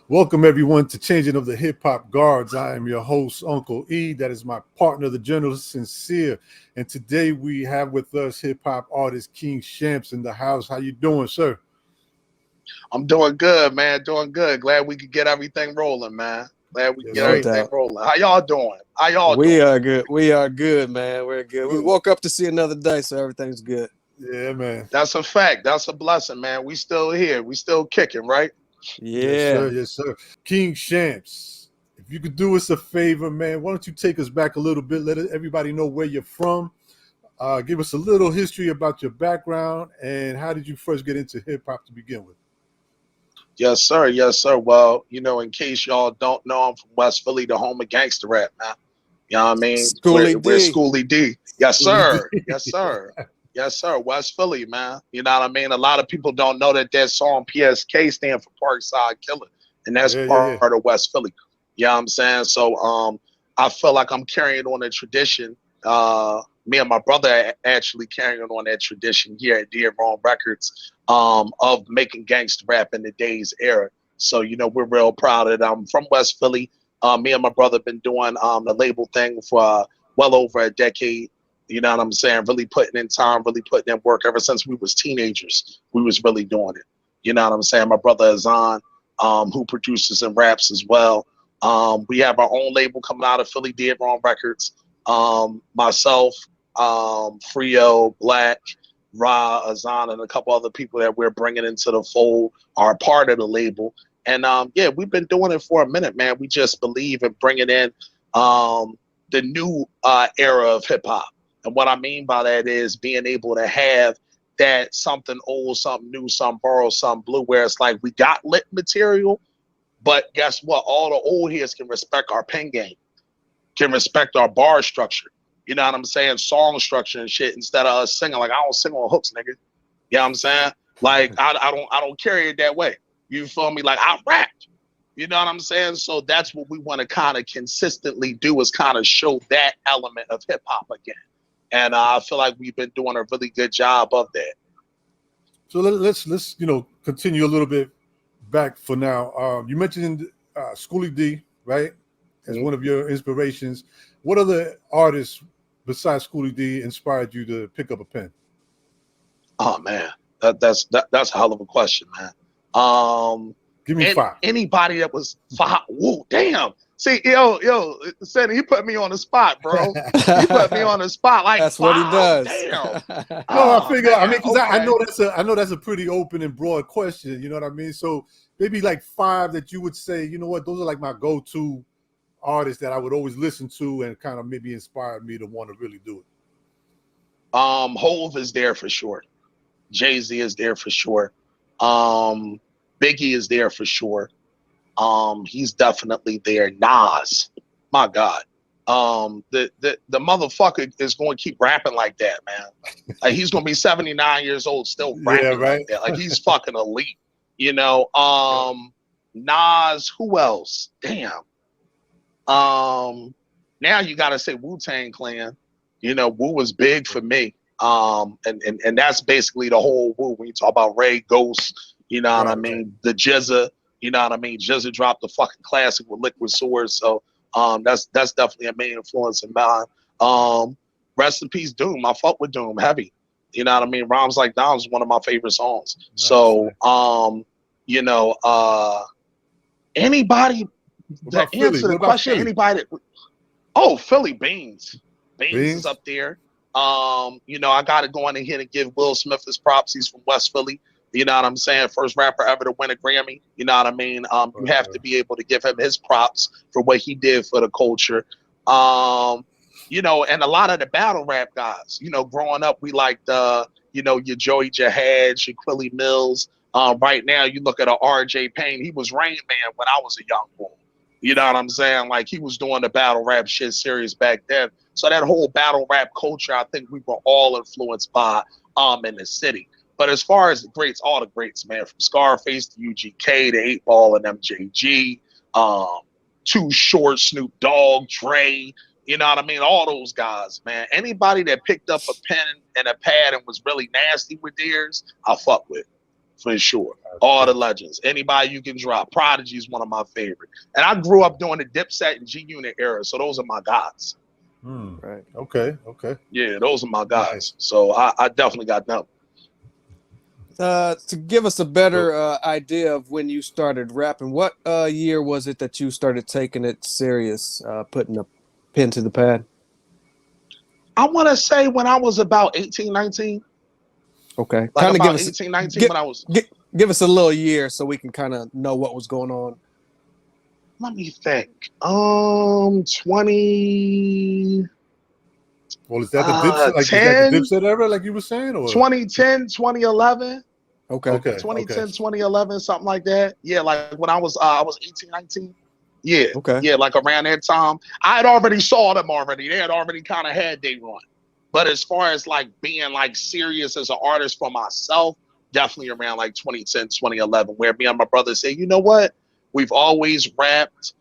Welcome everyone to Changing of the Hip Hop Guards. I am your host, Uncle E. That is my partner, the journalist Sincere. And today we have with us hip hop artist King Shampz in the house. How you doing, sir? I'm doing good, man. Doing good. Glad we could get everything rolling, man. Glad we could Yes, get sir. No everything doubt. rolling. How y'all doing? How y'all We doing? are good. We are good, man. We're good. We Good. woke up to see another day, so everything's good. Yeah, man. That's a fact. That's a blessing, man. We still here. We still kicking, right? Yes, sir. Yeah. Yes, sir. King Shampz, if you could do us a favor, man, why don't you take us back a little bit? Let everybody know where you're from. Give us a little history about your background and how did you first get into hip hop to begin with? Yes, sir. Yes, sir. Well, in case y'all don't know, I'm from West Philly, the home of gangster rap, man. You know what I mean? Schoolie We're D. Schoolie D. Yes, Really sir. deep. Yes, sir. Yes, sir. West Philly, man. You know what I mean? A lot of people don't know that song PSK stand for Parkside Killer, and that's Yeah, yeah, yeah. part of West Philly. You know what I'm saying? So I feel like I'm carrying on a tradition. Me and my brother are actually carrying on that tradition here at Dear Wrong Records of making gangster rap in the days era. So, we're real proud of it. I'm from West Philly. Me and my brother been doing the label thing for well over a decade. You know what I'm saying? Really putting in time, really putting in work ever since we was teenagers. We was really doing it. You know what I'm saying? My brother is on, who produces and raps as well. We have our own label coming out of Philly, Dead Wrong Records. Myself, Frio, Black, Ra, Azan, and a couple other people that we're bringing into the fold are part of the label. And yeah, we've been doing it for a minute, man. We just believe in bringing in the new era of hip hop. And what I mean by that is being able to have that something old, something new, some borrowed, some blue, where it's like we got lit material, but guess what? All the old heads can respect our pen game, can respect our bar structure. You know what I'm saying? Song structure and shit instead of us singing like I don't sing on hooks, nigga. You know what I'm saying? Like I don't carry it that way. You feel me? Like I rapped. You know what I'm saying? So that's what we want to kind of consistently do is kind of show that element of hip hop again. And I feel like we've been doing a really good job of that. So let's continue a little bit back for now. You mentioned Schoolie D, right, as Mhm. one of your inspirations. What other artists besides Schoolie D inspired you to pick up a pen? Oh man, that's a hell of a question, man. Um, Give me and five. anybody that was five, whoa, damn. See, yo, Sandy, you put me on the spot, bro. You put me on the spot like That's what he five. does. Damn. No, I Oh figure. I mean, man. because I Okay. know that's a pretty open and broad question. You know what I mean? So maybe like five that you would say, you know what, those are like my go-to artists that I would always listen to and kind of maybe inspired me to want to really do it. Hove is there for sure. Jay-Z is there for sure. Um, Biggie is there for sure. He's definitely there. Nas, my God. The motherfucker is going to keep rapping like that, man. Like he's going to be 79 years old still Yeah, rapping like right. that. Like he's fucking elite, you know. Yep. Nas, who else? Damn. Um, Now you got to say Wu-Tang Clan. Wu was big for me. And that's basically the whole Wu. When you talk about Ray, Ghost, you know what I Right, right. mean? The Jizza, you know what I mean? Jizza dropped the fucking classic with Liquid Swords. So that's definitely a main influence in mine. Rest in peace, Doom. I fuck with Doom heavy. You know what I mean? Rhymes Like Down is one of my favorite songs. Nice, So nice. you know, anybody What to about Philly? answer What the about question, Philly? anybody that oh, Philly Beans. Beans is Beans? up there. I gotta go on in here and give Will Smith his props. He's from West Philly. You know what I'm saying? First rapper ever to win a Grammy. You know what I mean? You have to be able to give him his props for what he did for the culture. And a lot of the battle rap guys, growing up, we liked your Joey Jihad, your Quilly Mills. Right now, you look at a RJ Payne, he was Rain Man when I was a young boy. You know what I'm saying? Like he was doing the battle rap shit serious back then. So that whole battle rap culture, I think we were all influenced by in the city. But as far as the greats, all the greats, man, from Scarface to UGK to 8 Ball and MJG, um, Too Short, Snoop Dogg, Dre, you know what I mean? All those guys, man. Anybody that picked up a pen and a pad and was really nasty with theirs, I fuck with. for sure. All the legends. Anybody you can drop. Prodigy is one of my favorite. And I grew up during the Dipset and G Unit era, so those are my guys. Right. Okay. Yeah, those are my guys. Nice. So I definitely got them. To give us a better idea of when you started rapping, what year was it that you started taking it serious, putting a pen to the pad? I want to say when I was about 18, 19. Okay. Like kind of about give us 18, 19 when I was... Give us a little year so we can kind of know what was going on. Let me think. 20... Well, is that the Dipset? Like, 10, is that the Dipset era, like you were saying? Or 2010, 2011. Okay. 2010, 2011, something like that. Yeah, like when I was 18, 19. Yeah. Okay. Yeah, like around that time. I had already saw them already. They had already kind of had their run. But as far as like being like serious as an artist for myself, definitely around like 2010, 2011, where me and my brother say, you know what? We've always rapped.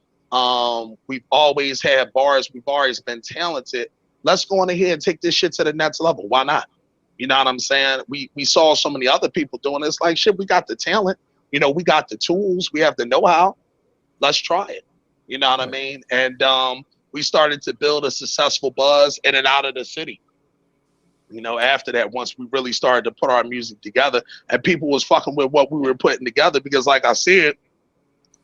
We've always had bars. We've always been talented. Let's go on ahead and take this shit to the next level. Why not? You know what I'm saying? We saw so many other people doing this. Like, shit, we got the talent. You know, we got the tools. We have the know-how. Let's try it. You know what I mean? And we started to build a successful buzz in and out of the city. You know, after that, once we really started to put our music together and people was fucking with what we were putting together, because like I said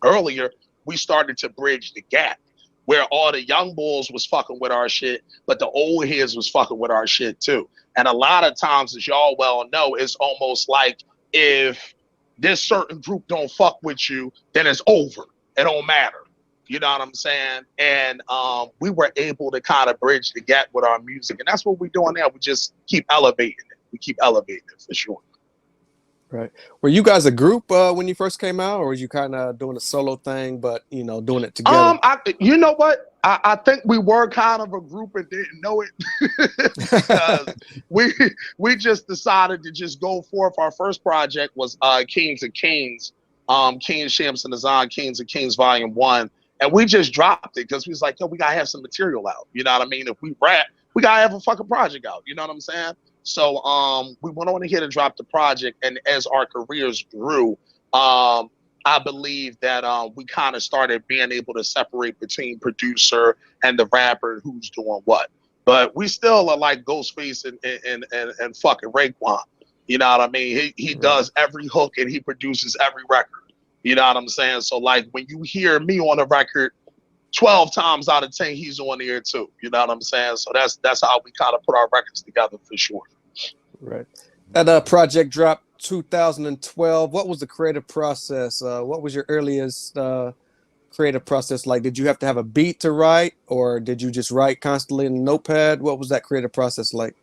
earlier, we started to bridge the gap where all the young bulls was fucking with our shit, but the old heads was fucking with our shit too. And a lot of times, as y'all well know, it's almost like if this certain group don't fuck with you, then it's over. It don't matter. You know what I'm saying? And we were able to kind of bridge the gap with our music. And that's what we're doing now. We just keep elevating it. We keep elevating it for sure. Right. Were you guys a group when you first came out, or were you kind of doing a solo thing, but, you know, doing it together? You know what? I think we were kind of a group and didn't know it because we just decided to just go forth. Our first project was Kings of Kings, King Shampz and Design, Kings of Kings Volume 1. And we just dropped it because we was like, yo, we got to have some material out. You know what I mean? If we rap, we got to have a fucking project out. You know what I'm saying? So we went on ahead and dropped the project. And as our careers grew, I believe that we kind of started being able to separate between producer and the rapper who's doing what. But we still are like Ghostface and fucking Raekwon. You know what I mean? He does every hook and he produces every record. You know what I'm saying? So like when you hear me on a record, 12 times out of 10, he's on there too. You know what I'm saying? So that's how we kind of put our records together for sure. Right. That project dropped 2012. What was the creative process? What was your earliest creative process like? Did you have to have a beat to write, or did you just write constantly in a notepad? What was that creative process like?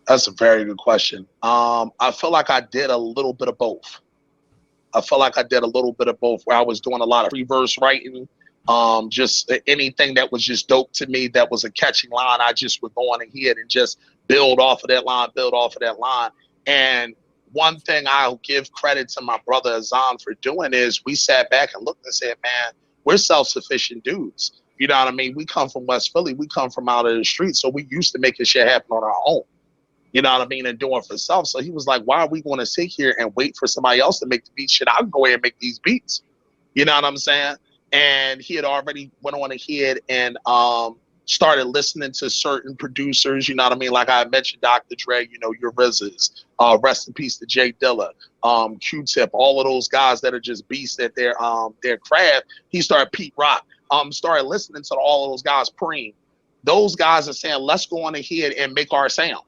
That's a very good question. I feel like I did a little bit of both. Where I was doing a lot of free-verse writing, just anything that was just dope to me that was a catching line, I just would go on ahead and just build off of that line. And one thing I'll give credit to my brother Azan for doing is we sat back and looked and said, man, we're self-sufficient dudes. You know what I mean? We come from West Philly. We come from out of the street. So we used to making shit happen on our own. You know what I mean? And doing for self. So he was like, why are we going to sit here and wait for somebody else to make the beats? Shit, I'll go ahead and make these beats. You know what I'm saying? And he had already went on ahead and started listening to certain producers. You know what I mean? Like I mentioned, Dr. Dre, you know, your RZA's, rest in peace to Jay Dilla, Q-Tip, all of those guys that are just beasts at their craft. He started Pete Rock, started listening to all of those guys praying. Those guys are saying, let's go on ahead and make our sound.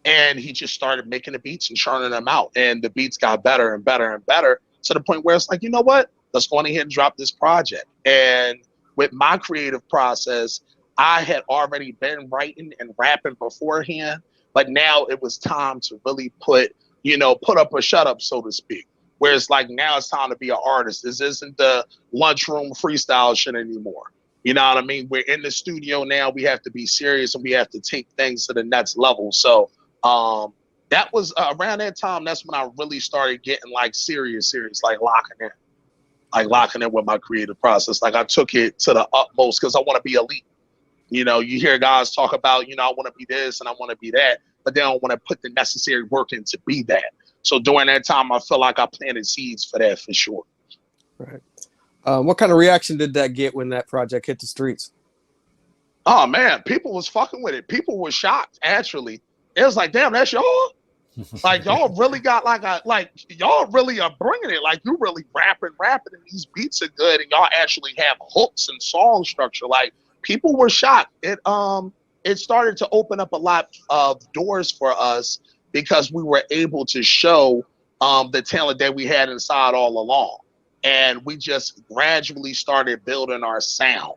And he just started making the beats and churning them out. And the beats got better and better and better to the point where it's like, you know what? Let's go on ahead and drop this project. And with my creative process, I had already been writing and rapping beforehand, but now it was time to really put up or shut up, so to speak. Where it's like, now it's time to be an artist. This isn't the lunchroom freestyle shit anymore. You know what I mean? We're in the studio now. We have to be serious and we have to take things to the next level. So that was around that time. That's when I really started getting like serious, like locking in with my creative process. Like I took it to the utmost because I want to be elite. You know, you hear guys talk about, you know, I want to be this and I want to be that, but they don't want to put the necessary work in to be that. So during that time, I feel like I planted seeds for that for sure. Right. What kind of reaction did that get when that project hit the streets? Oh man, people was fucking with it. People were shocked. Actually, it was like, damn, that's y'all. Like y'all really got like y'all really are bringing it. Like you really rapping, and these beats are good, and y'all actually have hooks and song structure. Like people were shocked. It started to open up a lot of doors for us because we were able to show the talent that we had inside all along, and we just gradually started building our sound.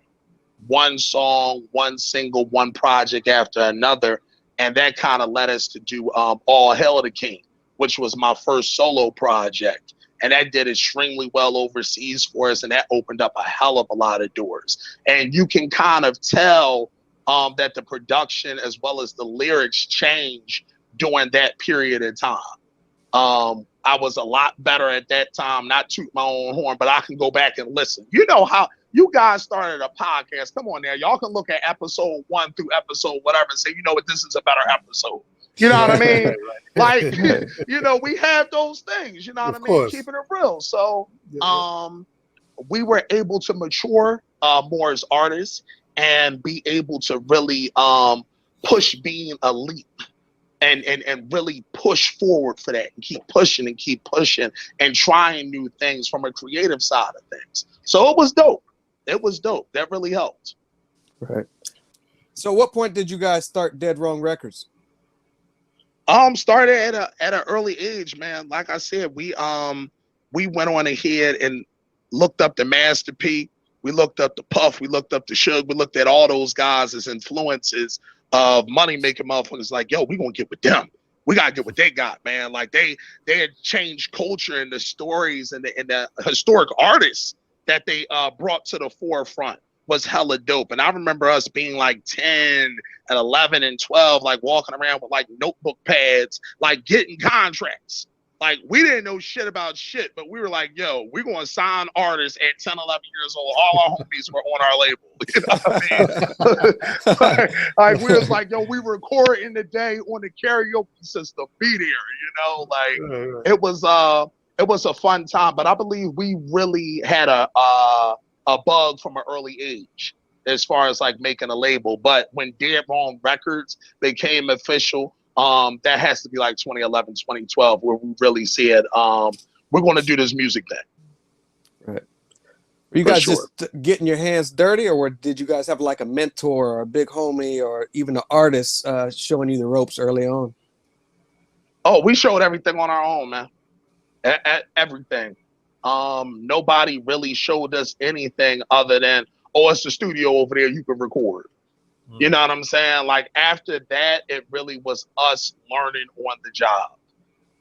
One song, one single, one project after another. And that kind of led us to do All Hail the King, which was my first solo project. And that did extremely well overseas for us. And that opened up a hell of a lot of doors. And you can kind of tell that the production as well as the lyrics change during that period of time. I was a lot better at that time, not toot my own horn, but I can go back and listen. You know how you guys started a podcast. Come on now. Y'all can look at episode 1 through episode whatever and say, you know what, this is a better episode. You know what I mean? Like, you know, we have those things, you know what I mean? Keeping it real. So we were able to mature more as artists and be able to really push being elite. And really push forward for that and keep pushing and trying new things from a creative side of things. So it was dope. It was dope. That really helped. Right. So what point did you guys start Dead Wrong Records? Started at an early age, man. Like I said, we went on ahead and looked up the Master P. We looked up the Puff. We looked up the Suge. We looked at all those guys as influences of money making motherfuckers. Like, yo, we gonna get with them. We gotta get what they got, man. Like they had changed culture and the stories and the historic artists that they brought to the forefront was hella dope. And I remember us being like 10 and 11 and 12, like walking around with like notebook pads, like getting contracts. Like we didn't know shit about shit, but we were like, yo, we're going to sign artists at 10, 11 years old. All our homies were on our label. You know what I mean? like we was like, yo, we record in the day on the karaoke system. Be there, you know? Like it was a fun time, but I believe we really had a bug from an early age as far as like making a label. But when Dead Wrong Records became official, that has to be like 2011, 2012, where we really said, we're going to do this music thing. Right. Were you guys just getting your hands dirty, or did you guys have like a mentor or a big homie or even an artist showing you the ropes early on? Oh, we showed everything on our own, man. Everything. Nobody really showed us anything other than, oh, it's the studio over there, you can record. You know what I'm saying? Like after that, it really was us learning on the job.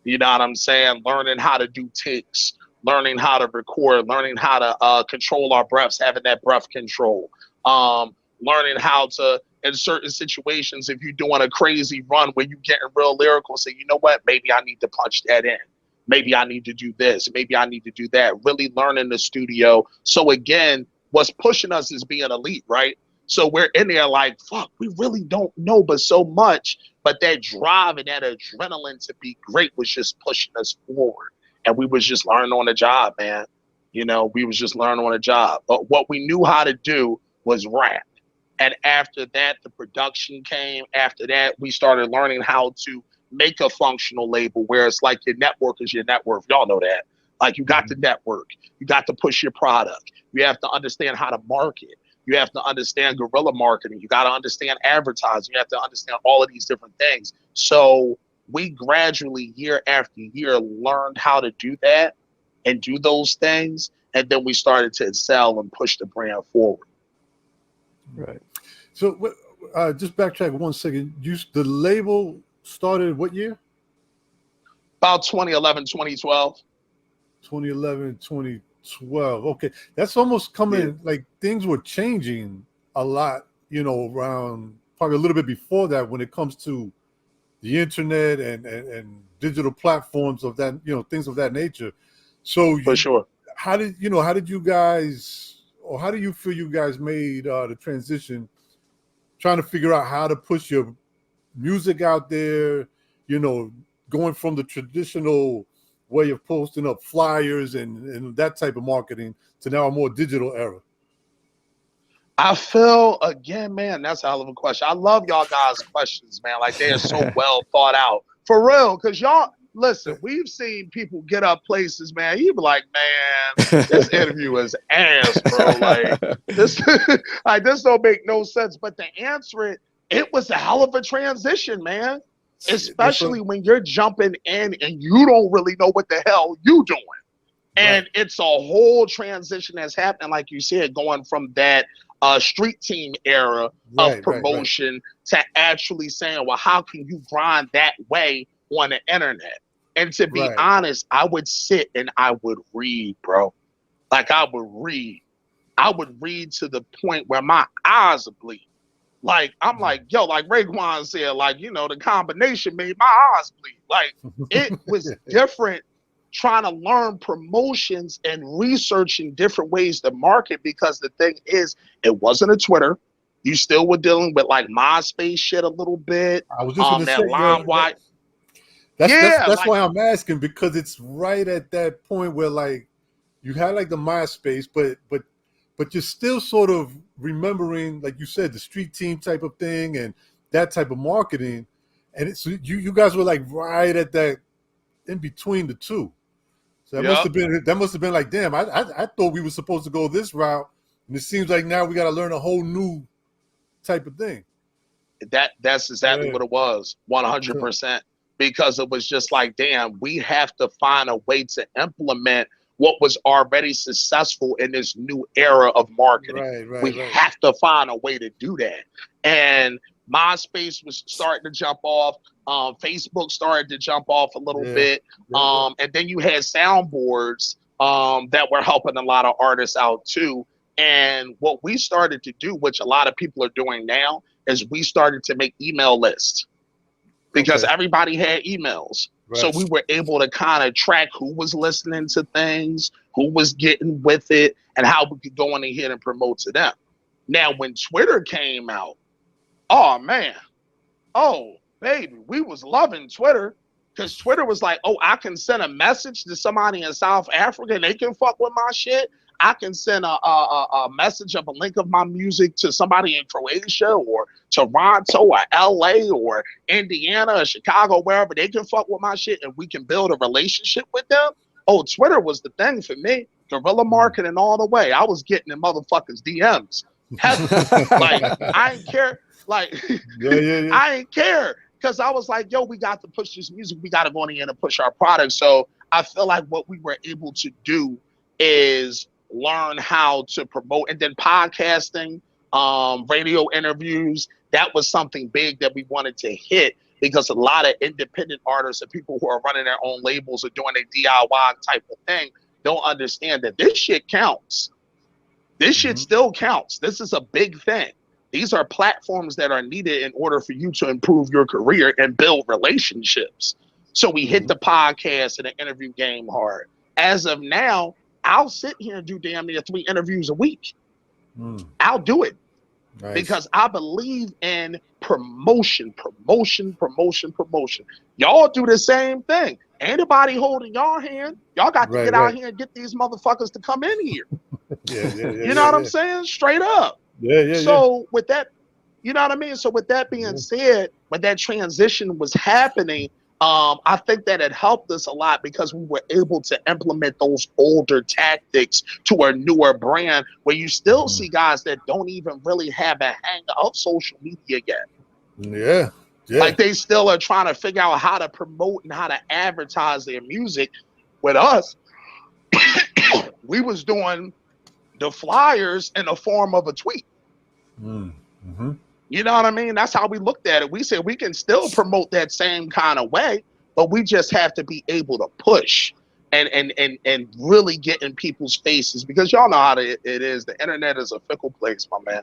You know what I'm saying? Learning how to do takes, learning how to record, learning how to control our breaths, having that breath control. Learning how to, in certain situations, if you're doing a crazy run where you're getting real lyrical, say, you know what, maybe I need to punch that in. Maybe I need to do this. Maybe I need to do that. Really learning the studio. So again, what's pushing us is being elite, right? So we're in there like, fuck, we really don't know but so much. But that drive and that adrenaline to be great was just pushing us forward. And we was just learning on the job, man. You know, we was just learning on the job. But what we knew how to do was rap. And after that, the production came. After that, we started learning how to make a functional label where it's like your network is your net worth. Y'all know that. Like you got to network. You got to push your product. You have to understand how to market. You have to understand guerrilla marketing. You got to understand advertising. You have to understand all of these different things. So we gradually, year after year, learned how to do that and do those things. And then we started to excel and push the brand forward. Right. So just backtrack 1 second. The label started what year? About 2011, 2012. 2011, 2012. Okay. That's almost coming, like things were changing a lot, you know, around probably a little bit before that when it comes to the internet and digital platforms of that, you know, things of that nature. So for sure. How did you guys, or how do you feel you guys made the transition, trying to figure out how to push your music out there, you know, going from the traditional way of posting up flyers and that type of marketing to now a more digital era? I feel, again, man, that's a hell of a question. I love y'all guys' questions, man. Like, they are so well thought out. For real, because y'all, listen, we've seen people get up places, man. You be like, man, this interview is ass, bro. Like, this, like, this don't make no sense. But to answer it, it was a hell of a transition, man. Especially when you're jumping in and you don't really know what the hell you doing. And it's a whole transition that's happening, like you said, going from that street team era of promotion to actually saying, well, how can you grind that way on the internet? And to be honest, I would sit and I would read, bro. Like, I would read. I would read to the point where my eyes would bleed. Like, I'm like, yo, like Raekwon said, like, you know, the combination made my eyes bleed. Like, it was different trying to learn promotions and researching different ways to market, because the thing is, it wasn't a Twitter. You still were dealing with like MySpace shit a little bit. I was just going to say, LimeWire. That's why I'm asking, because it's right at that point where like you had like the MySpace, but you're still sort of remembering, like you said, the street team type of thing and that type of marketing, and it's you guys were like right at that in between the two. So that must have been like, damn, I thought we were supposed to go this route, and it seems like now we got to learn a whole new type of thing. That's exactly what it was, 100%, because it was just like, damn, we have to find a way to implement what was already successful in this new era of marketing. We have to find a way to do that. And MySpace was starting to jump off. Facebook started to jump off a little bit. And then you had soundboards that were helping a lot of artists out too. And what we started to do, which a lot of people are doing now, is we started to make email lists, because everybody had emails. So we were able to kind of track who was listening to things, who was getting with it, and how we could go in ahead and promote to them. Now, when Twitter came out, oh man, oh baby, we was loving Twitter, because Twitter was like, oh, I can send a message to somebody in South Africa and they can fuck with my shit. I can send a message of a link of my music to somebody in Croatia or Toronto or LA or Indiana or Chicago, wherever. They can fuck with my shit and we can build a relationship with them. Oh, Twitter was the thing for me. Guerrilla marketing all the way. I was getting in motherfuckers' DMs. Like, I ain't care. Like, I ain't care. Because I was like, yo, we got to push this music. We got to go in and push our product. So I feel like what we were able to do is learn how to promote, and then podcasting, radio interviews. That was something big that we wanted to hit, because a lot of independent artists and people who are running their own labels or doing a DIY type of thing don't understand that this shit counts. This shit still counts. This is a big thing. These are platforms that are needed in order for you to improve your career and build relationships. So we hit the podcast and the interview game hard. As of now, I'll sit here and do damn near 3 interviews a week. I'll do it because I believe in promotion. Y'all do the same thing. Anybody holding y'all hand, y'all got to get out here and get these motherfuckers to come in here. You know what I'm saying? Straight up. So with that, you know what I mean? So with that being said, when that transition was happening, I think that it helped us a lot, because we were able to implement those older tactics to a newer brand, where you still see guys that don't even really have a hang of social media yet. Like, they still are trying to figure out how to promote and how to advertise their music. With us, we was doing the flyers in the form of a tweet. You know what I mean? That's how we looked at it. We said we can still promote that same kind of way, but we just have to be able to push and really get in people's faces, because y'all know how it is. The internet is a fickle place, my man.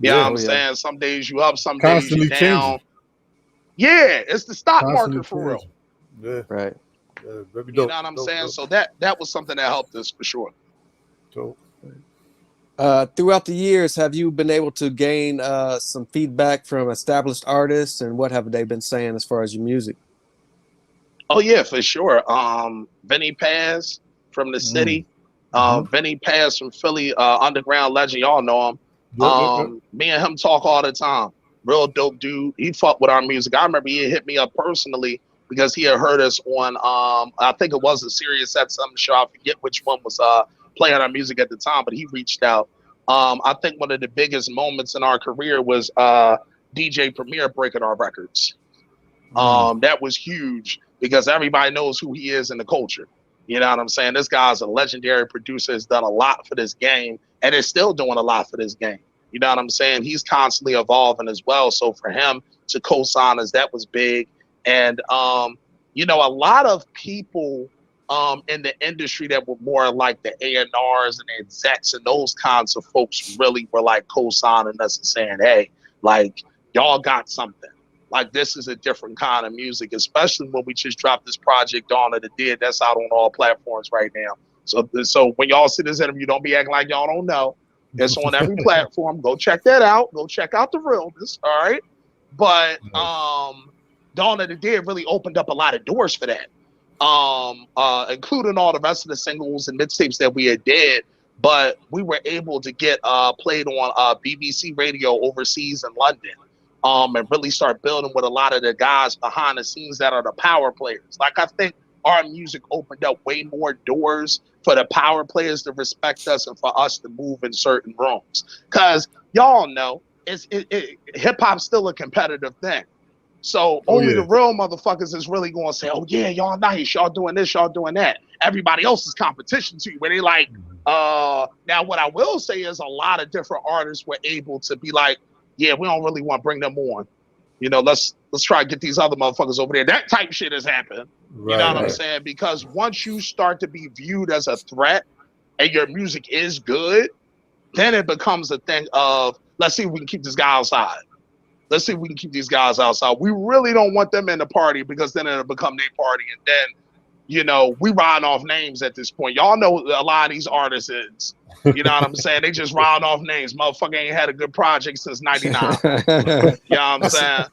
You know what I'm saying? Some days you up, some days you down. Changing. Yeah, it's the stock market for real. You know what I'm saying? So that was something that helped us for sure. Throughout the years, have you been able to gain some feedback from established artists, and what have they been saying as far as your music? Oh yeah, for sure. Vinny Paz from the Mm. city. Mm-hmm. Vinny Paz from Philly, underground legend. Y'all know him. Yep. Me and him talk all the time. Real dope dude. He fucked with our music. I remember he hit me up personally because he had heard us on I think it was a Sirius at some show. I forget which one was playing our music at the time, but he reached out. I think one of the biggest moments in our career was DJ Premier breaking our records. Mm. That was huge because everybody knows who he is in the culture. You know what I'm saying? This guy's a legendary producer, has done a lot for this game, and is still doing a lot for this game. You know what I'm saying? He's constantly evolving as well. So for him to co-sign us, that was big. And a lot of people in the industry that were more like the A&Rs and the execs and those kinds of folks really were like co-signing us and saying, hey, like, y'all got something. Like, this is a different kind of music, especially when we just dropped this project, Dawn of the Dead. That's out on all platforms right now. So when y'all see this interview, don't be acting like y'all don't know. It's on every platform. Go check that out. Go check out the realness. All right. But Dawn of the Dead really opened up a lot of doors for that. Including all the rest of the singles and mixtapes that we had did. But we were able to get played on BBC radio overseas in London. And really start building with a lot of the guys behind the scenes that are the power players. Like, I think our music opened up way more doors for the power players to respect us and for us to move in certain rooms. Because y'all know hip hop's still a competitive thing. So only the real motherfuckers is really going to say, oh yeah, y'all nice, y'all doing this, y'all doing that. Everybody else is competition to you. Where they like, now what I will say is a lot of different artists were able to be like, yeah, we don't really want to bring them on. Let's try to get these other motherfuckers over there. That type shit has happened. You know what I'm saying? Because once you start to be viewed as a threat and your music is good, then it becomes a thing of, let's see if we can keep this guy outside. Let's see if we can keep these guys outside. We really don't want them in the party because then it'll become their party. And then, we riding off names at this point. Y'all know a lot of these artists is. You know what I'm saying? They just round off names. Motherfucker ain't had a good project since '99. You know what I'm saying?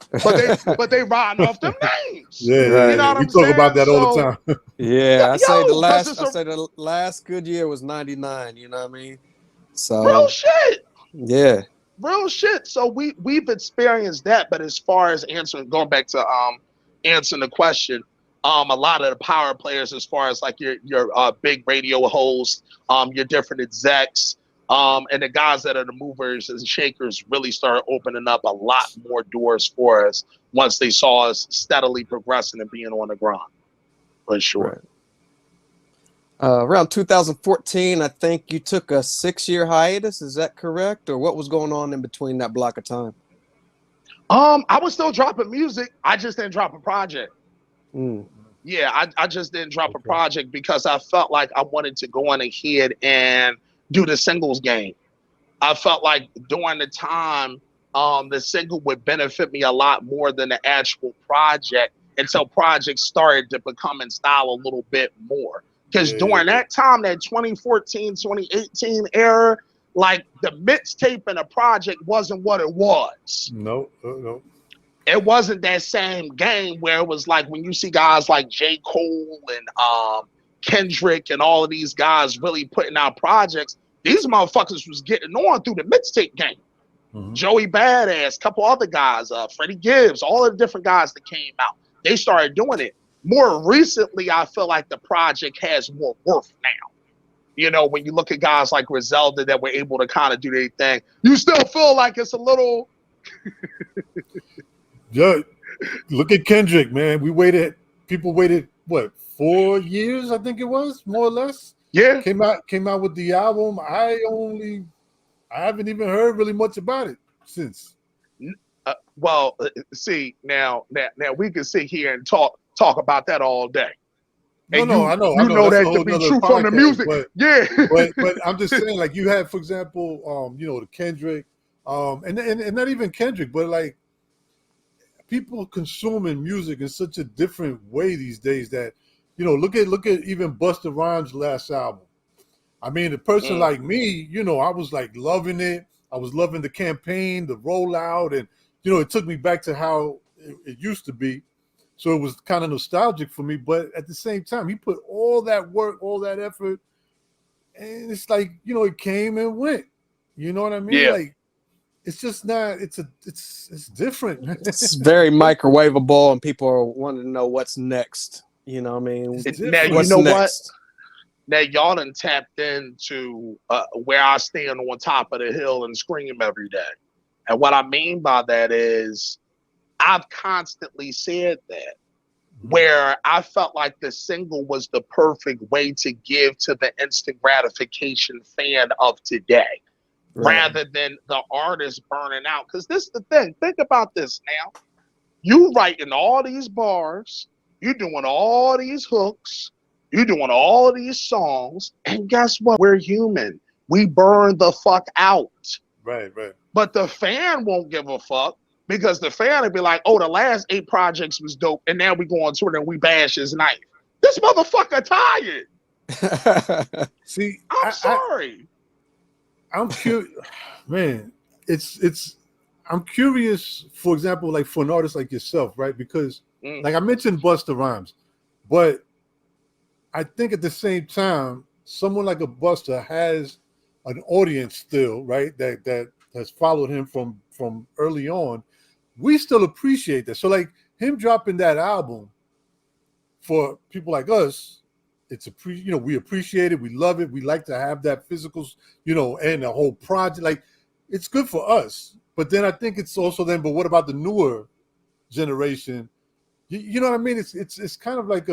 But they riding off them names. Yeah, you know what we I'm talk saying? about that all the time. Yeah, I say the last good year was '99. You know what I mean? So real shit. Yeah. Real shit. So we've experienced that. But as far as going back to answering the question, a lot of the power players, as far as like your big radio hosts, your different execs, and the guys that are the movers and shakers really started opening up a lot more doors for us once they saw us steadily progressing and being on the grind. For sure. Right. Around 2014, I think you took a 6-year hiatus. Is that correct? Or what was going on in between that block of time? I was still dropping music. I just didn't drop a project. Mm. Yeah, I just didn't drop a project because I felt like I wanted to go on ahead and do the singles game. I felt like during the time, the single would benefit me a lot more than the actual project until projects started to become in style a little bit more. Because during that time, that 2014, 2018 era, like the mixtape and a project wasn't what it was. No. It wasn't that same game where it was like when you see guys like J. Cole and Kendrick and all of these guys really putting out projects, these motherfuckers was getting on through the mixtape game. Mm-hmm. Joey Badass, a couple other guys, Freddie Gibbs, all of the different guys that came out, they started doing it. More recently, I feel like the project has more worth now. When you look at guys like Griselda that were able to kind of do their thing, you still feel like it's a little... Yeah, look at Kendrick, man. People waited, what, 4 years, I think it was, more or less? Yeah. Came out with the album. I haven't even heard really much about it since. See, now we can sit here and talk about that all day. And I know. You know that to be true podcast, from the music. But I'm just saying, like, you have, for example, the Kendrick, and not even Kendrick, but like, people consuming music in such a different way these days that, look at even Busta Rhymes' last album. I mean, a person like me, I was like loving it. I was loving the campaign, the rollout, and, it took me back to how it used to be. So it was kind of nostalgic for me. But at the same time, he put all that work, all that effort, and it's like, you know, it came and went. You know what I mean? Yeah. Like, it's just not. It's different. It's very microwavable, and people are wanting to know what's next. You know what I mean? Now, you What's know next? what? Now, y'all done tapped into where I stand on top of the hill and scream every day. And what I mean by that is I've constantly said that, where I felt like the single was the perfect way to give to the instant gratification fan of today, rather than the artist burning out. Because this is the thing. Think about this now. You writing all these bars, you doing all these hooks, you doing all these songs, and guess what? We're human. We burn the fuck out. Right. But the fan won't give a fuck, because the fan would be like, oh, the last 8 projects was dope, and now we go on tour and we bash his knife. This motherfucker tired. See, I'm sorry. I'm curious, man. I'm curious, for example, like for an artist like yourself, right? Because like I mentioned Busta Rhymes, but I think at the same time, someone like a Busta has an audience still, right? That has followed him from early on. We still appreciate that. So like him dropping that album, for people like us, it's we appreciate it, we love it, we like to have that physical, and the whole project. Like, it's good for us. But then I think it's also then, but what about the newer generation? You know what I mean? It's kind of like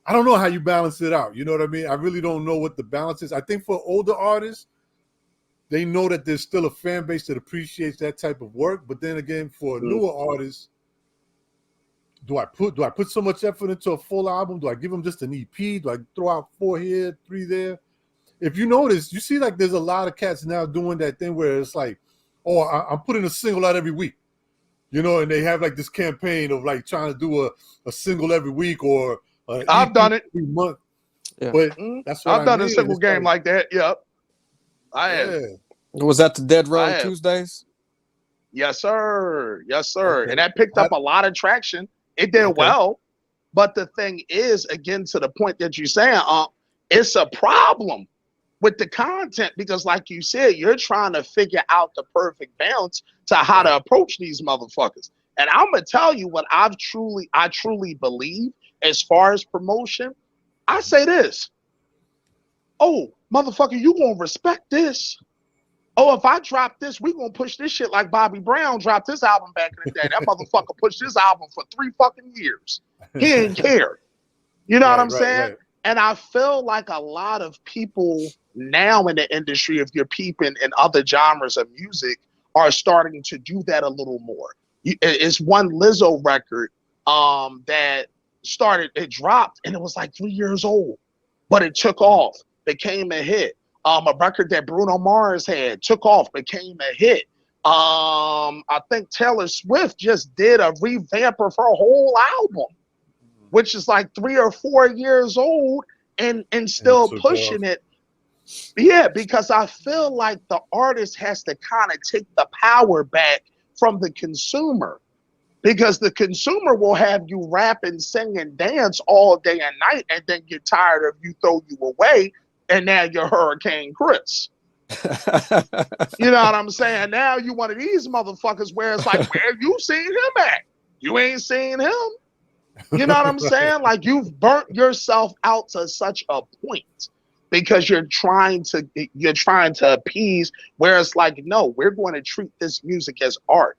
I don't know how you balance it out. You know what I mean? I really don't know what the balance is. I think for older artists, they know that there's still a fan base that appreciates that type of work. But then again, for newer artists, do I put so much effort into a full album? Do I give them just an EP? Do I throw out 4 here, 3 there? If you notice, you see like there's a lot of cats now doing that thing where it's like, oh, I'm putting a single out every week, and they have like this campaign of like trying to do a single every week or I've done it every month. Yeah. But that's what I've done mean. a single game like that. Yep. I have. Was that the Dead Wrong Tuesdays? Yes, sir. Yes, sir. Okay. And that picked up a lot of traction. It did well. But the thing is, again, to the point that you're saying, it's a problem with the content, because like you said, you're trying to figure out the perfect balance to how to approach these motherfuckers. And I'm going to tell you what I truly believe as far as promotion. I say this. Oh, motherfucker, you going to respect this. Oh, if I drop this, we going to push this shit like Bobby Brown dropped his album back in the day. That motherfucker pushed his album for 3 fucking years. He didn't care. You know what I'm saying? Right. And I feel like a lot of people now in the industry, if you're peeping in other genres of music, are starting to do that a little more. It's one Lizzo record that it dropped, and it was like 3 years old, but it took off, became a hit. A record that Bruno Mars had took off, became a hit. I think Taylor Swift just did a revamp of her whole album, which is like 3 or 4 years old and still pushing it. Yeah, because I feel like the artist has to kind of take the power back from the consumer, because the consumer will have you rap and sing and dance all day and night and then get tired of you, throw you away, and now you're Hurricane Chris. You know what I'm saying? Now you one of these motherfuckers where it's like, where you seen him at? You ain't seen him. You know what I'm saying? Like, you've burnt yourself out to such a point because you're trying to appease, where it's like, no, we're going to treat this music as art.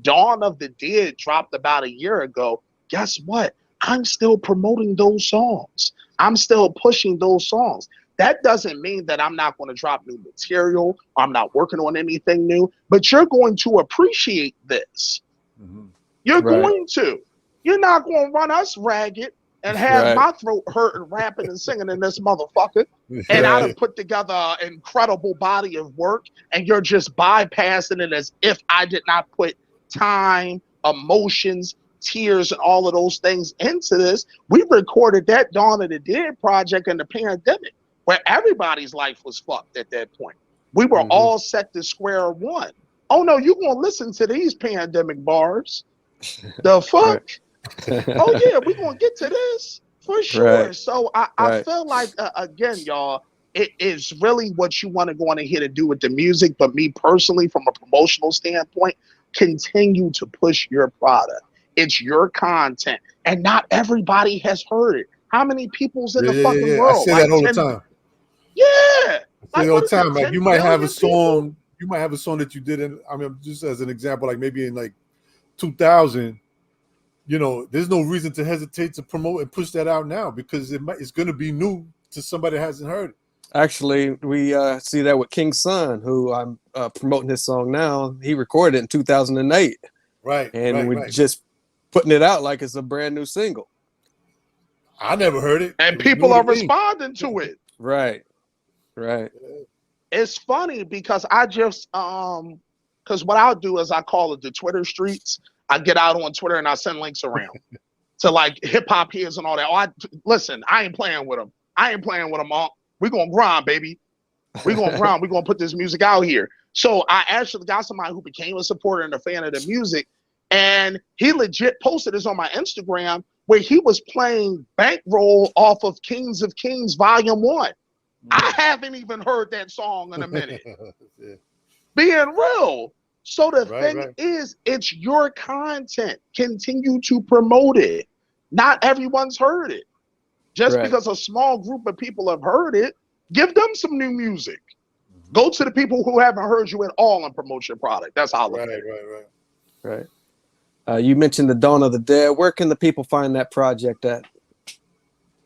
Dawn of the Dead dropped about a year ago. Guess what? I'm still promoting those songs. I'm still pushing those songs. That doesn't mean that I'm not going to drop new material. I'm not working on anything new, but you're going to appreciate this. Mm-hmm. You're going to. You're not going to run us ragged and have my throat hurting, rapping and singing in this motherfucker. And I done put together an incredible body of work, and you're just bypassing it as if I did not put time, emotions, tears, and all of those things into this. We recorded that Dawn of the Dead project in the pandemic, where everybody's life was fucked at that point. We were all set to square one. Oh no, you gonna listen to these pandemic bars? The fuck? Oh yeah, we're gonna get to this for sure. Right. So I feel like again, y'all, it is really what you want to go on in here to do with the music. But me personally, from a promotional standpoint, continue to push your product. It's your content, and not everybody has heard it. How many people's in Yeah, the yeah, fucking yeah, yeah. I world? say that Like all the 10? time. Yeah. I say Like it all what the is it? time. Like 10 you might have a billion people? song, that you did in, I mean, just as an example, like maybe in like 2000, there's no reason to hesitate to promote and push that out now because it's going to be new to somebody that hasn't heard it. Actually, we see that with King Son, who I'm promoting his song now. He recorded it in 2008, Right, and right, we're right. just putting it out like it's a brand new single. I never heard it. And It was people new to are me. responding to it. Right, right. It's funny because I just because what I'll do is I call it the Twitter streets. I get out on Twitter and I send links around to like hip hop heads and all that. Listen, I ain't playing with them. We gonna grind, baby. We gonna grind. We gonna put this music out here. So I actually got somebody who became a supporter and a fan of the music, and he legit posted this on my Instagram where he was playing Bankroll off of Kings of Kings Volume 1. I haven't even heard that song in a minute. Yeah. Being real. So the Right, thing right. is, it's your content. Continue to promote it. Not everyone's heard it. Just Right. because a small group of people have heard it, give them some new music. Go to the people who haven't heard you at all and promote your product. That's how I look at it. Right. You mentioned the Dawn of the Dead. Where can the people find that project at?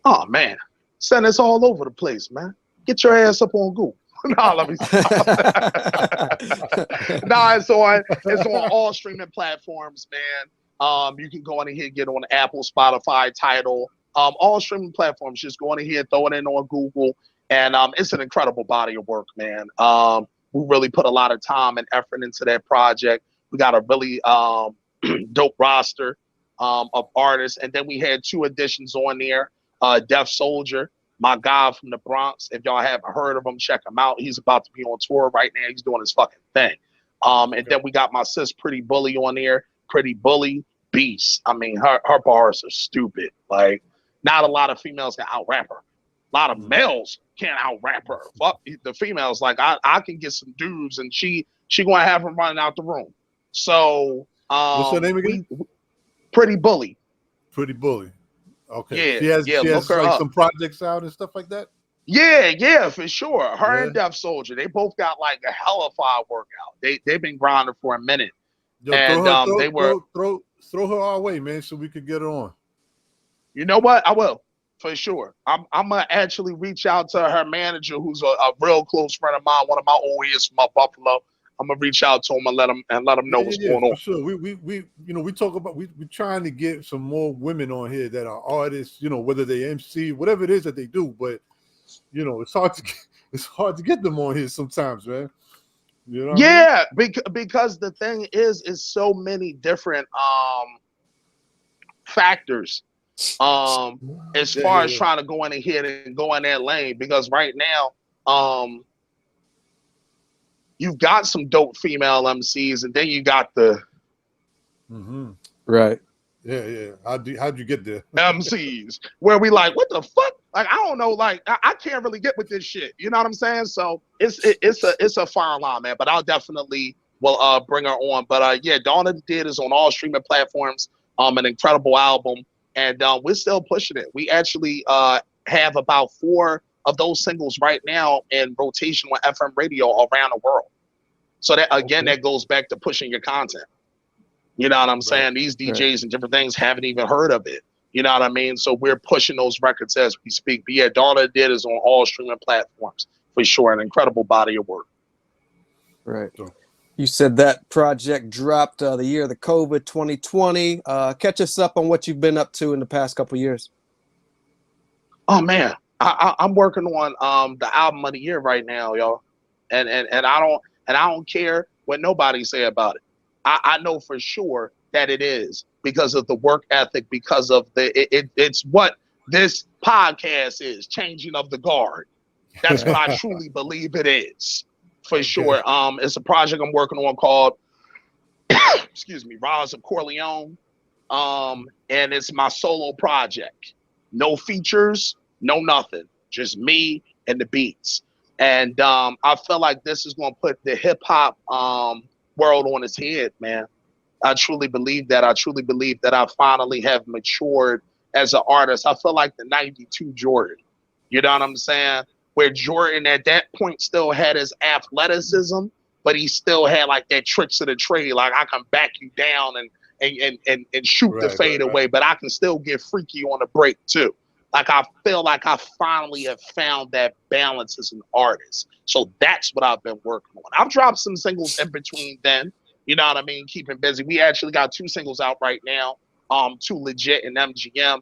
Oh man, send us all over the place, man. Get your ass up on Google. No, let me stop. No, it's on all streaming platforms, man. You can go in here, get on Apple, Spotify, Tidal, all streaming platforms. Just go in here, throw it in on Google, and it's an incredible body of work, man. We really put a lot of time and effort into that project. We got a really dope roster of artists, and then we had 2 additions on there. Def Soldier, my guy from the Bronx. If y'all haven't heard of him, check him out. He's about to be on tour right now. He's doing his fucking thing. And then we got my sis Pretty Bully on there. Pretty Bully, beast. I mean, her bars are stupid. Like, not a lot of females can out rap her. A lot of males can't out rap her. Fuck the females. Like, I can get some dudes, and she gonna have them running out the room. So, what's her name again? Pretty Bully. Pretty Bully. Okay. Yeah, She has look her like up. some projects out and stuff like that. Yeah, for sure. Her Yeah. and Def Soldier, they both got like a hell of a workout. They've been grinding for a minute. Yo, And throw her our way, man, so we could get her on. You know what? I will, for sure. I'm gonna actually reach out to her manager, who's a real close friend of mine, one of my old heads from Buffalo. I'm gonna reach out to him and let him know what's going on. For sure. We talk about we're trying to get some more women on here that are artists, whether they MC, whatever it is that they do, but it's hard to get them on here sometimes, man. You know what I mean? Because the thing is so many different factors as far as trying to go in here and go in that lane, because right now you've got some dope female MCs, and then you got the right. Yeah. How'd you get there? MCs where we like, what the fuck? Like, I don't know. Like, I can't really get with this shit. You know what I'm saying? So it's a fine line, man. But I'll definitely will bring her on. But yeah, Dawn of the Dead is on all streaming platforms. An incredible album, and we're still pushing it. We actually have about 4 of those singles right now in rotation on FM radio around the world. So that again, that goes back to pushing your content. You know what I'm saying? These DJs and different things haven't even heard of it. You know what I mean? So we're pushing those records as we speak. But yeah, Dawn of the Dead is on all streaming platforms for sure. An incredible body of work. Right. You said that project dropped the year of the COVID 2020. Catch us up on what you've been up to in the past couple of years. Oh man, I'm working on the album of the year right now, y'all. And I don't care what nobody say about it. I know for sure that it is, because of the work ethic, because of it's what this podcast is, changing of the guard. That's what I truly believe it is, for sure. It's a project I'm working on called excuse me, Rise of Corleone. And it's my solo project. No features, no nothing, just me and the beats. And I feel like this is going to put the hip hop world on its head, man. I truly believe that. I truly believe that I finally have matured as an artist. I feel like the '92 Jordan. You know what I'm saying? Where Jordan at that point still had his athleticism, but he still had like that tricks of the trade. Like I can back you down and shoot the fade away, but I can still get freaky on the break too. Like I feel like I finally have found that balance as an artist. So that's what I've been working on. I've dropped some singles in between then. You know what I mean? Keeping busy. We actually got 2 singles out right now. 2 Legit and MGM.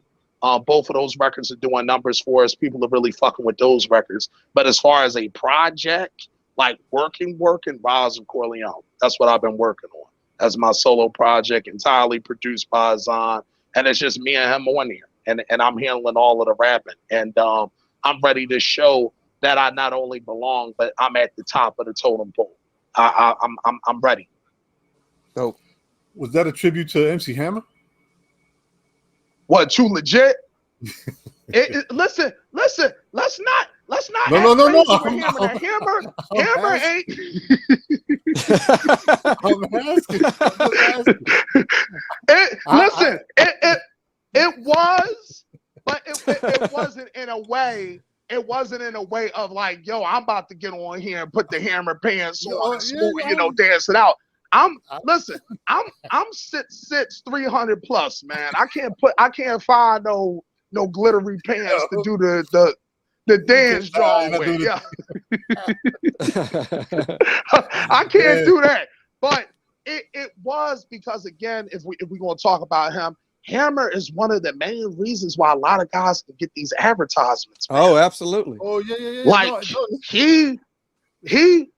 Both of those records are doing numbers for us. People are really fucking with those records. But as far as a project, like working, Rise of Corleone. That's what I've been working on as my solo project, entirely produced by Zahn. And it's just me and him on here. And I'm handling all of the rapping. And I'm ready to show that I not only belong, but I'm at the top of the totem pole. I'm ready. So, was that a tribute to MC Hammer? What, Too Legit? Listen. Let's not. No. Hammer ain't. I'm asking. Listen, it was, but it wasn't in a way. It wasn't in a way of like, yo, I'm about to get on here and put the Hammer pants on and smooth, dance it out. I'm 6'6", 300 plus, man. I can't find no glittery pants to do the dance draw with. Yeah. I can't do that. But it was because, again, if we're gonna talk about him, Hammer is one of the main reasons why a lot of guys can get these advertisements. Man. Oh, absolutely. Oh yeah. Like he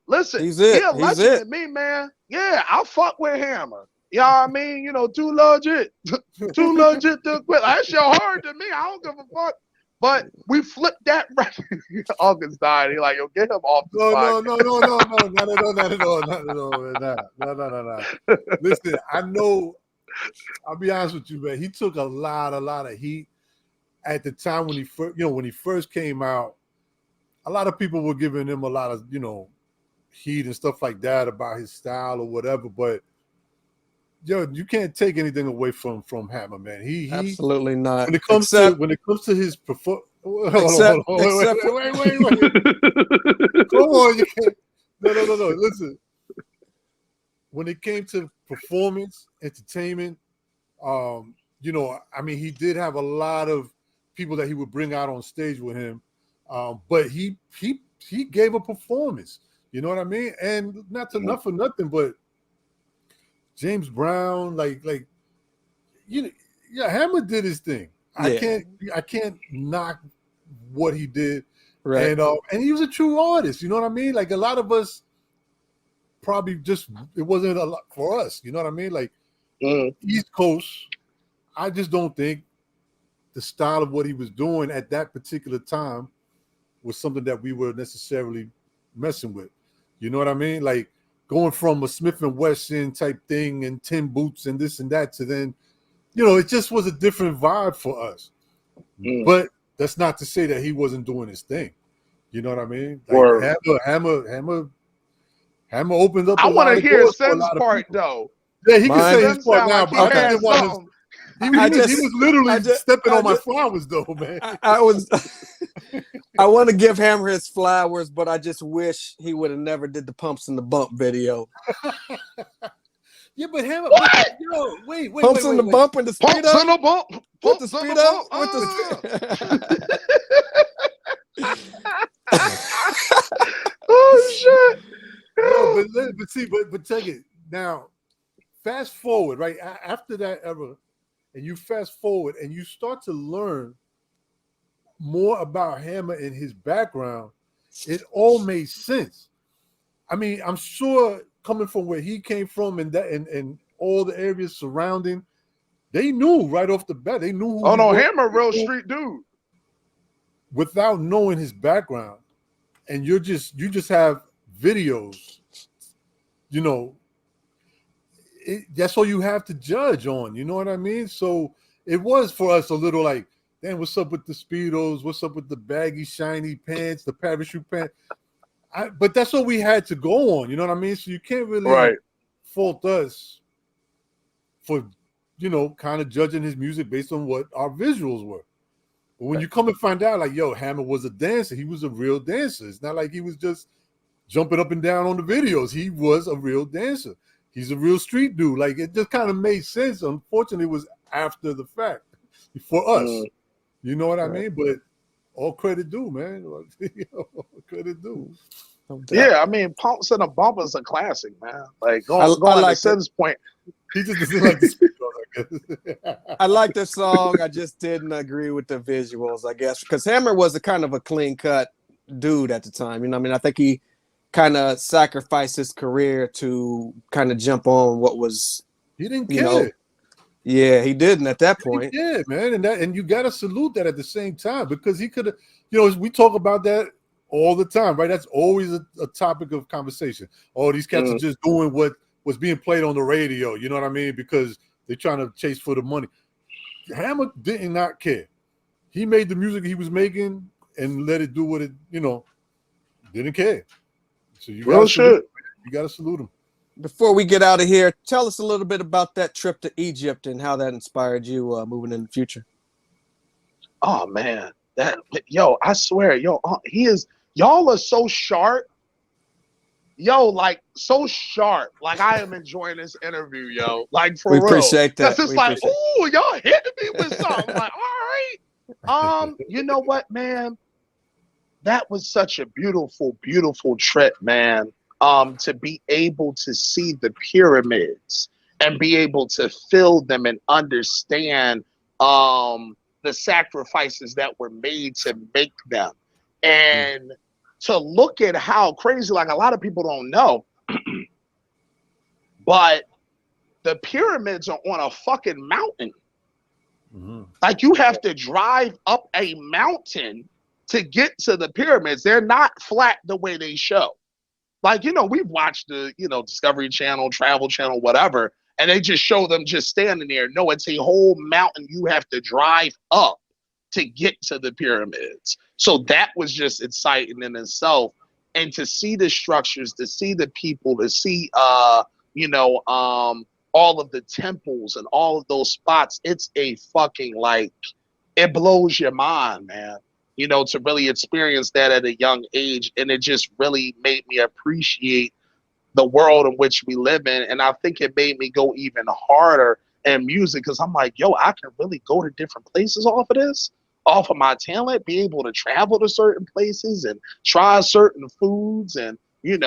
listen, he's it. He a legend to me, man. Yeah, I fuck with Hammer. You know what I mean? You know, too legit to quit. That shit hard to me. I don't give a fuck. But we flipped that record. August died. He like, yo, get him off the spot. No. Listen, I know. I'll be honest with you, man. He took a lot of heat at the time when he first came out. A lot of people were giving him a lot of heat and stuff like that about his style or whatever. But you can't take anything away from Hammer, man. He absolutely not. When it comes to his performance. Wait. Come on, you can't. No. Listen. When it came to performance, entertainment, he did have a lot of people that he would bring out on stage with him, but he gave a performance. You know what I mean? And not for nothing, but James Brown, Hammer did his thing. Yeah. I can't knock what he did, right? And he was a true artist. You know what I mean? Like a lot of us. Probably just it wasn't a lot for us, you know what I mean? Like East Coast, I just don't think the style of what he was doing at that particular time was something that we were necessarily messing with. You know what I mean? Like going from a Smith and Wesson type thing and tin boots and this and that to then, it just was a different vibe for us. But that's not to say that he wasn't doing his thing. You know what I mean? Like Hammer opens up. I want to hear Sim's part though. Yeah, he can say his part now, but I didn't want to. He was literally stepping on my flowers, though, man. I want to give Hammer his flowers, but I just wish he would have never did the Pumps and the Bump video. Yeah, but Hammer, wait. Pumps and the Bump and the speed up. Pumps and the Bump. With the speed up. With the. Oh shit. No, but take it now. Fast forward, right after that era, and you fast forward, and you start to learn more about Hammer and his background. It all made sense. I mean, I'm sure coming from where he came from and all the areas surrounding, they knew right off the bat. They knew. Hammer, real street dude. Without knowing his background, and you just have videos, that's all you have to judge on. You know what I mean? So it was for us a little like, damn, what's up with the Speedos? What's up with the baggy, shiny pants, the parachute pants? But that's all we had to go on. You know what I mean? So you can't really fault us for, kind of judging his music based on what our visuals were. But when you come and find out, like, yo, Hammer was a dancer. He was a real dancer. It's not like he was just jumping up and down on the videos. He was a real dancer. He's a real street dude. Like, it just kind of made sense. Unfortunately, it was after the fact for us. You know what I mean? But all credit due, man. All credit due. Yeah, I mean, Pumps and a Bumper is a classic, man. Like, going to Sin's point. He just doesn't like the Speedos, I guess. I like the song. I just didn't agree with the visuals, I guess, because Hammer was a kind of a clean-cut dude at the time. You know what I mean? I think he kind of sacrificed his career to kind of jump on what was. He didn't care. Yeah, he didn't at that point. Yeah, man, and you got to salute that at the same time, because he could have. We talk about that all the time, right? That's always a topic of conversation. Oh, these cats are just doing what was being played on the radio. You know what I mean? Because they're trying to chase for the money. Hammer did not care. He made the music he was making and let it do what it, didn't care. So you got to salute him. Before we get out of here, tell us a little bit about that trip to Egypt and how that inspired you moving in the future. Oh man, I swear, y'all are so sharp. Like so sharp. Like I am enjoying this interview, Like for real. We appreciate that. Because it's like, ooh, y'all hitting me with something. Like, all right. You know what, man? That was such a beautiful, beautiful trip, man. To be able to see the pyramids and be able to feel them and understand the sacrifices that were made to make them. And to look at how crazy, like a lot of people don't know, but the pyramids are on a fucking mountain. Like you have to drive up a mountain to get to the pyramids. They're not flat the way they show. Like, we've watched the, Discovery Channel, Travel Channel, whatever, and they just show them just standing there. No, it's a whole mountain you have to drive up to get to the pyramids. So that was just exciting in itself. And to see the structures, to see the people, to see, all of the temples and all of those spots, it's a fucking, like, it blows your mind, man. To really experience that at a young age. And it just really made me appreciate the world in which we live in. And I think it made me go even harder in music, because I'm like, I can really go to different places off of this, off of my talent, be able to travel to certain places and try certain foods. And, we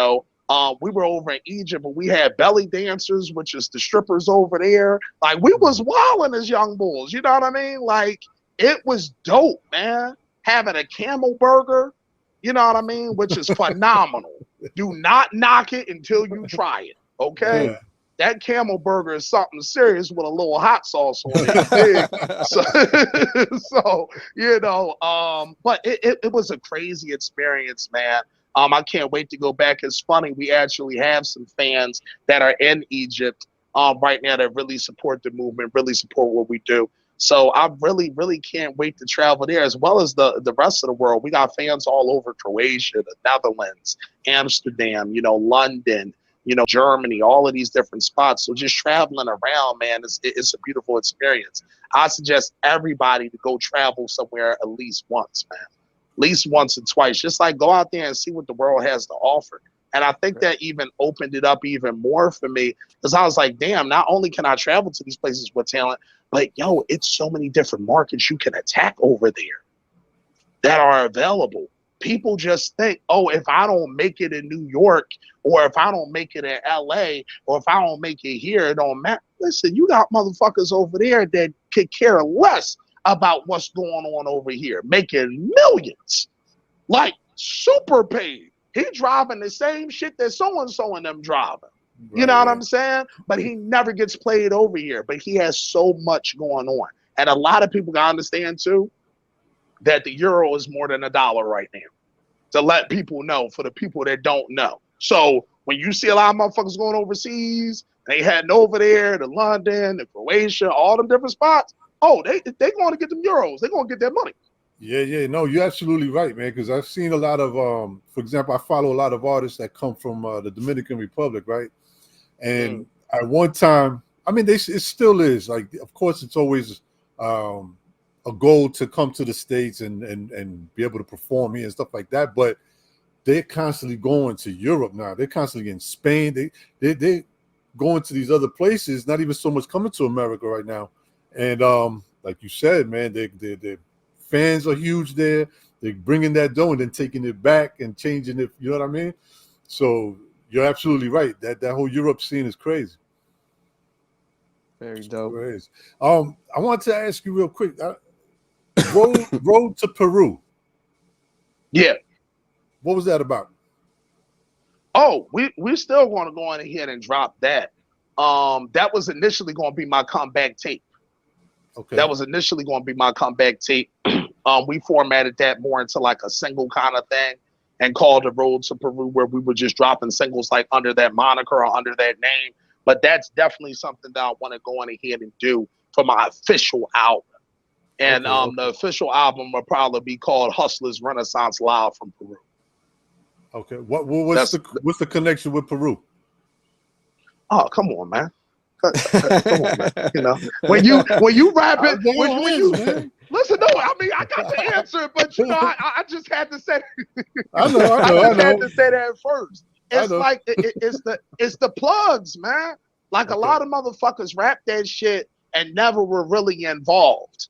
were over in Egypt, but we had belly dancers, which is the strippers over there. Like, we was wilding as young bulls. You know what I mean? Like, it was dope, man. Having a camel burger, you know what I mean, which is phenomenal. Do not knock it until you try it, okay? Yeah. That camel burger is something serious with a little hot sauce on it. But it was a crazy experience, man. I can't wait to go back. It's funny, we actually have some fans that are in Egypt right now that really support the movement, really support what we do. So I really, really can't wait to travel there, as well as the rest of the world. We got fans all over Croatia, the Netherlands, Amsterdam, London, Germany, all of these different spots. So just traveling around, man, it's a beautiful experience. I suggest everybody to go travel somewhere at least once, man. At least once or twice. Just like go out there and see what the world has to offer. And I think that even opened it up even more for me, because I was like, damn, not only can I travel to these places with talent, but it's so many different markets you can attack over there that are available. People just think, if I don't make it in New York, or if I don't make it in LA, or if I don't make it here, it don't matter. Listen, you got motherfuckers over there that could care less about what's going on over here, making millions, like super paid. He driving the same shit that so-and-so and them driving. You know what I'm saying? But he never gets played over here. But he has so much going on. And a lot of people got to understand, too, that the euro is more than $1 right now. To let people know, for the people that don't know. So when you see a lot of motherfuckers going overseas, they heading over there to London, to Croatia, all them different spots. Oh, they going to get them euros. They going to get their money. Yeah. No, you're absolutely right, man. Because I've seen a lot of, for example, I follow a lot of artists that come from the Dominican Republic, right? And at one time, I mean, it still is. Like, of course, it's always a goal to come to the States and be able to perform here and stuff like that. But they're constantly going to Europe now. They're constantly in Spain. They going to these other places. Not even so much coming to America right now. And like you said, man, their fans are huge there. They're bringing that dough and then taking it back and changing it. You know what I mean? So you're absolutely right. That whole Europe scene is crazy. Very dope. Crazy. I want to ask you real quick. Road to Peru. Yeah. What was that about? Oh, we're still going to go on ahead and drop that. That was initially going to be my comeback tape. Okay. That was initially going to be my comeback tape. We formatted that more into like a single kind of thing and called it Road to Peru, where we were just dropping singles like under that moniker or under that name. But that's definitely something that I want to go on ahead and do for my official album. And the official album will probably be called Hustlers Renaissance Live from Peru. Okay. What's the connection with Peru? Oh, come on, man. Come on, man. You know, when you rap it, when you listen, no, I mean, I got to answer it, but you know, I just had to say I know. I had to say that first. It's like it's the plugs, man. Like a lot of motherfuckers rap that shit and never were really involved.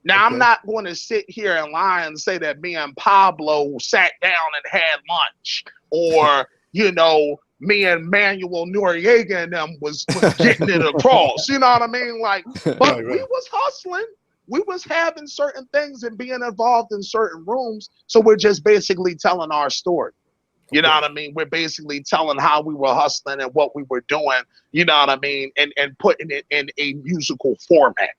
Now, I'm not going to sit here and lie and say that me and Pablo sat down and had lunch, or you know, me and Manuel Noriega and them was getting it across. You know what I mean? Like, but we was hustling. We was having certain things and being involved in certain rooms. So we're just basically telling our story. You know what I mean? We're basically telling how we were hustling and what we were doing, you know what I mean? And putting it in a musical format.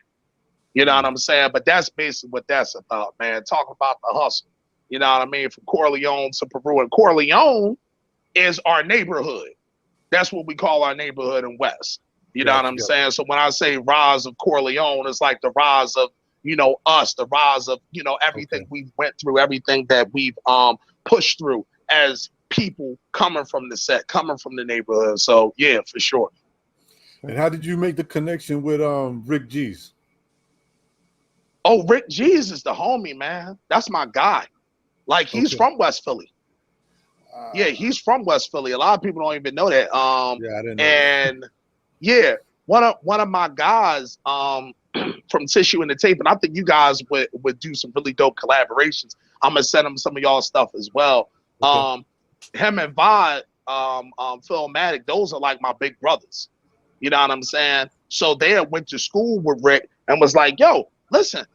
You know what I'm saying? But that's basically what that's about, man. Talking about the hustle. You know what I mean? From Corleone to Peru. And Corleone is our neighborhood. That's what we call our neighborhood in West. You know what I'm saying? So when I say rise of Corleone, it's like the rise of, you know, us, the rise of, you know, everything we've went through, everything that we've pushed through as people coming from the set, coming from the neighborhood. So yeah, for sure. And how did you make the connection with Rick G's? Oh, Rick G's is the homie, man. That's my guy. Like, he's from West Philly. Yeah, he's from West Philly. A lot of people don't even know that. I didn't know and that. Yeah, one of my guys from Tissue and the Tape, and I think you guys would do some really dope collaborations. I'm gonna send him some of y'all stuff as well. Him and Vod, Philmatic, those are like my big brothers. You know what I'm saying? So they went to school with Rick and was like, yo, listen,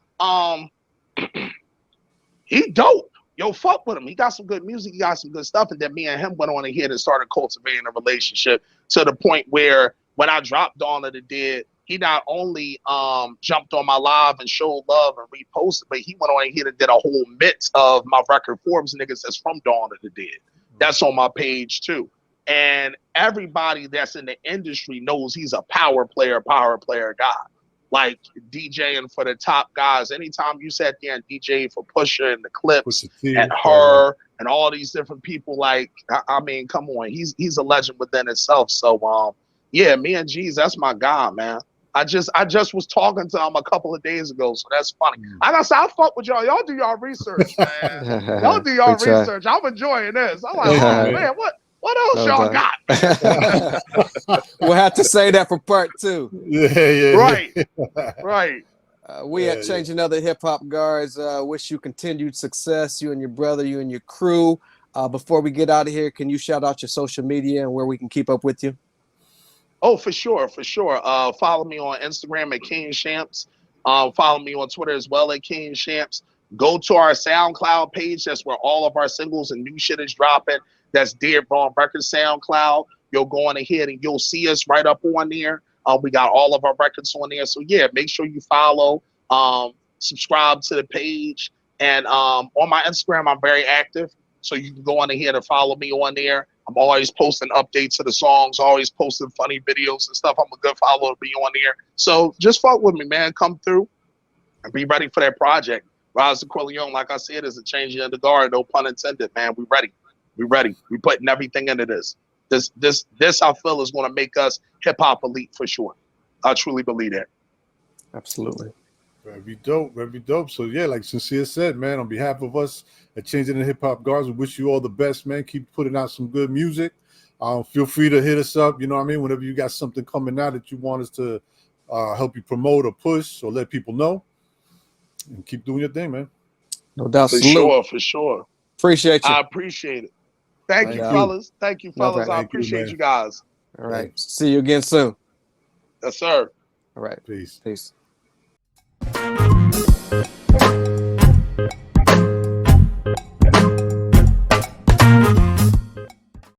he dope. Yo, fuck with him. He got some good music. He got some good stuff. And then me and him went on ahead and started cultivating a relationship to the point where when I dropped Dawn of the Dead, he not only jumped on my live and showed love and reposted, but he went on ahead and did a whole mix of my record Forbes niggas that's from Dawn of the Dead. That's on my page too. And everybody that's in the industry knows he's a power player guy. Like DJing for the top guys. Anytime you sat there and DJ for Pusha and the Clips and her and all these different people, like, I mean, come on, he's a legend within itself. So yeah, me and G's, that's my guy, man. I just was talking to him a couple of days ago, so that's funny. Like I said, I fuck with y'all. Y'all do y'all research, man. Y'all do y'all research. I'm enjoying this. I'm like, oh man, what else y'all got? We'll have to say that for part 2. Right. We at Changing Other Hip Hop Guards wish you continued success, you and your brother, you and your crew. Before we get out of here, can you shout out your social media and where we can keep up with you? Oh, for sure. Follow me on Instagram at King Shampz. Follow me on Twitter as well at King Shampz. Go to our SoundCloud page. That's where all of our singles and new shit is dropping. That's Dead Wrong Records SoundCloud. You'll go on ahead and you'll see us right up on there. We got all of our records on there. So yeah, make sure you follow, subscribe to the page. And on my Instagram, I'm very active. So you can go on ahead and follow me on there. I'm always posting updates to the songs, always posting funny videos and stuff. I'm a good follower to be on here. So just fuck with me, man. Come through and be ready for that project. Rise to Corleone, like I said, is a changing of the guard. No pun intended, man. We ready. We ready. We putting everything into this. This I feel is going to make us hip hop elite for sure. I truly believe that. Absolutely. Very dope, very dope. So yeah, like Sincere said, man, on behalf of us at Changing the Hip Hop Guards, we wish you all the best, man. Keep putting out some good music. Feel free to hit us up, you know what I mean, whenever you got something coming out that you want us to help you promote or push or let people know. And keep doing your thing, man. No doubt. For Salute. sure, for sure. Appreciate you. I appreciate it. Thank you, you. fellas. Thank you, fellas. I Thank you, appreciate man. you guys. All right. See you again soon. Yes, sir. All right. Peace. Peace.